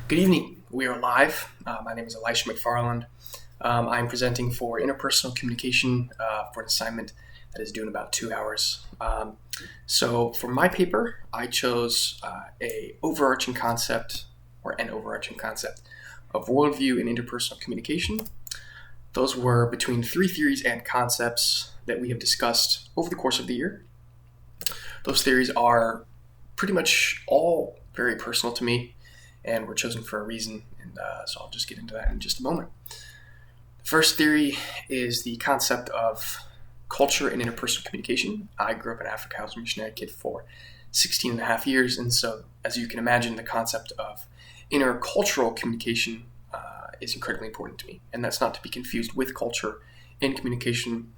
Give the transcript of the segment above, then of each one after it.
Good evening. We are live. My name is Elisha McFarland. I'm presenting for interpersonal communication for an assignment that is due in about 2 hours. So for my paper, I chose an overarching concept of worldview in interpersonal communication. Those were between 3 theories and concepts that we have discussed over the course of the year. Those theories are pretty much all very personal to me and were chosen for a reason, and so I'll just get into that in just a moment. The first theory is the concept of culture and interpersonal communication. I grew up in Africa. I was a missionary kid for 16 and a half years, and so as you can imagine, the concept of intercultural communication is incredibly important to me, and that's not to be confused with culture in communication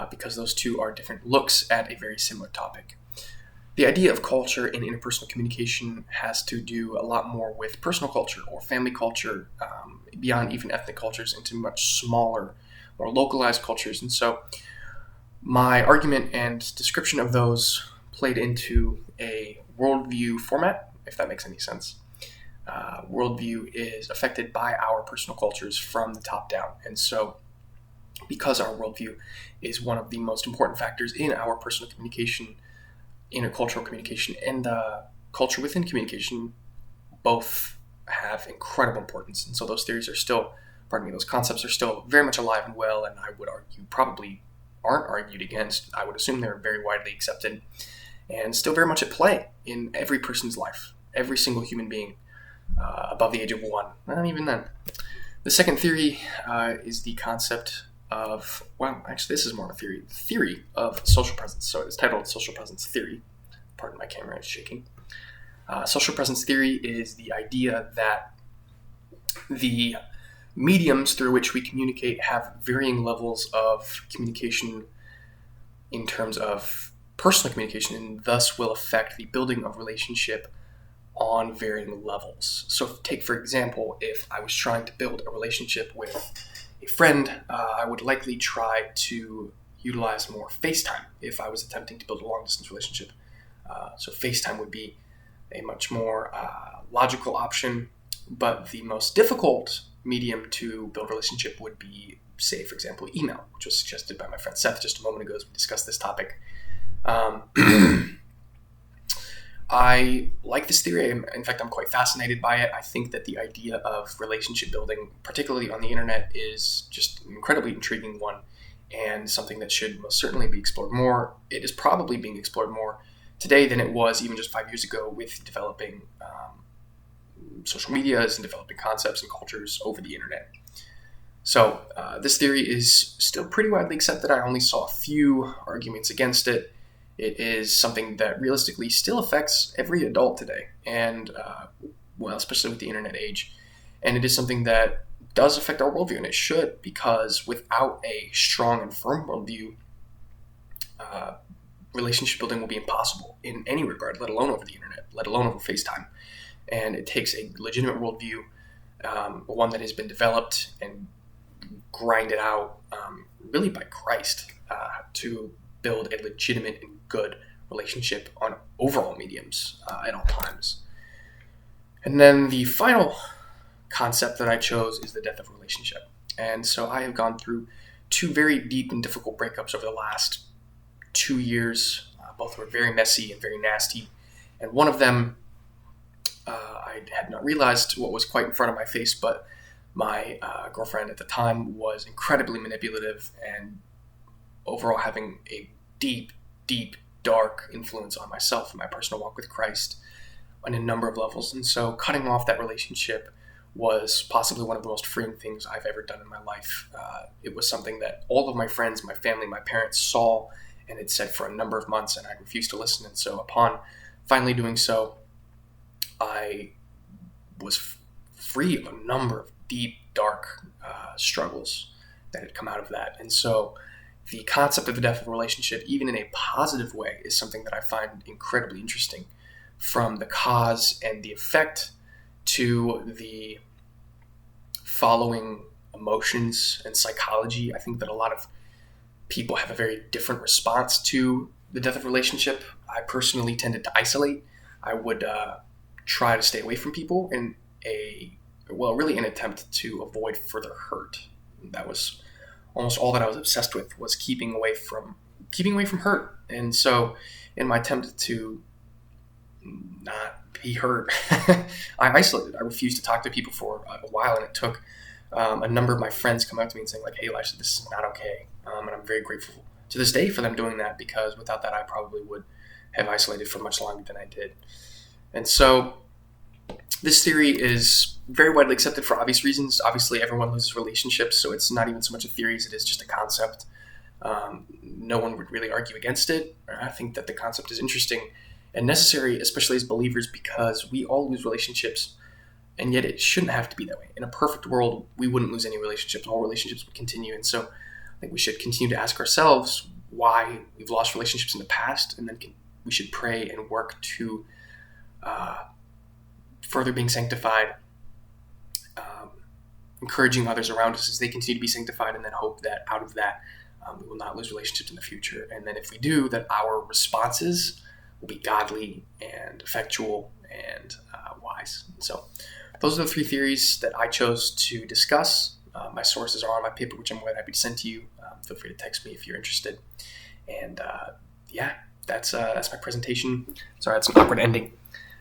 because those two are different looks at a very similar topic. The idea of culture in interpersonal communication has to do a lot more with personal culture or family culture, beyond even ethnic cultures, into much smaller, more localized cultures. And so my argument and description of those played into a worldview format, if that makes any sense. Worldview is affected by our personal cultures from the top down. And so because our worldview is one of the most important factors in our personal communication, intercultural communication, and culture within communication both have incredible importance. And so those theories are still, those concepts are still very much alive and well, and I would argue probably aren't argued against. I would assume they're very widely accepted and still very much at play in every person's life, every single human being above the age of 1, not even then. The second theory is the concept of, this is more of a theory of social presence. So it's titled Social Presence Theory. Pardon my camera, it's shaking. Social presence theory is the idea that the mediums through which we communicate have varying levels of communication in terms of personal communication, and thus will affect the building of relationship on varying levels. So take, for example, if I was trying to build a relationship with a friend, I would likely try to utilize more FaceTime if I was attempting to build a long-distance relationship. So FaceTime would be a much more logical option, but the most difficult medium to build a relationship would be, say, for example, email, which was suggested by my friend Seth just a moment ago as we discussed this topic. I like this theory. In fact, I'm quite fascinated by it. I think that the idea of relationship building, particularly on the internet, is just an incredibly intriguing one and something that should most certainly be explored more. It is probably being explored more today than it was even just 5 years ago with developing social medias and developing concepts and cultures over the internet. So this theory is still pretty widely accepted. I only saw a few arguments against it. It is something that realistically still affects every adult today, and especially with the internet age. And it is something that does affect our worldview, and it should, because without a strong and firm worldview, relationship building will be impossible in any regard, let alone over the internet, let alone over FaceTime. And it takes a legitimate worldview, one that has been developed and grinded out really by Christ, to build a legitimate and good relationship on overall mediums at all times. And then the final concept that I chose is the death of a relationship. And so I have gone through 2 very deep and difficult breakups over the last 2 years. Both were very messy and very nasty. And one of them, I had not realized what was quite in front of my face, but my girlfriend at the time was incredibly manipulative and overall having a deep, dark influence on myself and my personal walk with Christ on a number of levels. And so cutting off that relationship was possibly one of the most freeing things I've ever done in my life. It was something that all of my friends, my family, my parents saw and had said for a number of months, and I refused to listen. And so upon finally doing so, I was free of a number of deep, dark struggles that had come out of that. And so the concept of the death of a relationship, even in a positive way, is something that I find incredibly interesting, from the cause and the effect to the following emotions and psychology. I think that a lot of people have a very different response to the death of a relationship. I personally tended to isolate. I would try to stay away from people, and really an attempt to avoid further hurt. That was almost all that I was obsessed with, was keeping away from hurt. And so in my attempt to not be hurt, I isolated. I refused to talk to people for a while, and it took a number of my friends come up to me and saying like, "Hey, Elijah, this is not okay." And I'm very grateful to this day for them doing that, because without that, I probably would have isolated for much longer than I did. And so this theory is very widely accepted for obvious reasons. Obviously, everyone loses relationships, so it's not even so much a theory as it is just a concept. No one would really argue against it. I think that the concept is interesting and necessary, especially as believers, because we all lose relationships, and yet it shouldn't have to be that way. In a perfect world, we wouldn't lose any relationships. All relationships would continue. And so I think we should continue to ask ourselves why we've lost relationships in the past, and then we should pray and work to further being sanctified, encouraging others around us as they continue to be sanctified, and then hope that out of that we will not lose relationships in the future. And then if we do, that our responses will be godly and effectual and wise. And so those are the three theories that I chose to discuss. My sources are on my paper, which I'm quite happy to send to you. Feel free to text me if you're interested. And that's my presentation. Sorry, that's an awkward ending.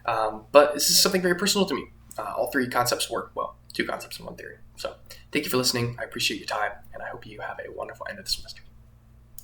But this is something very personal to me. All three concepts work well. Two concepts in one theory. So thank you for listening. I appreciate your time, and I hope you have a wonderful end of the semester.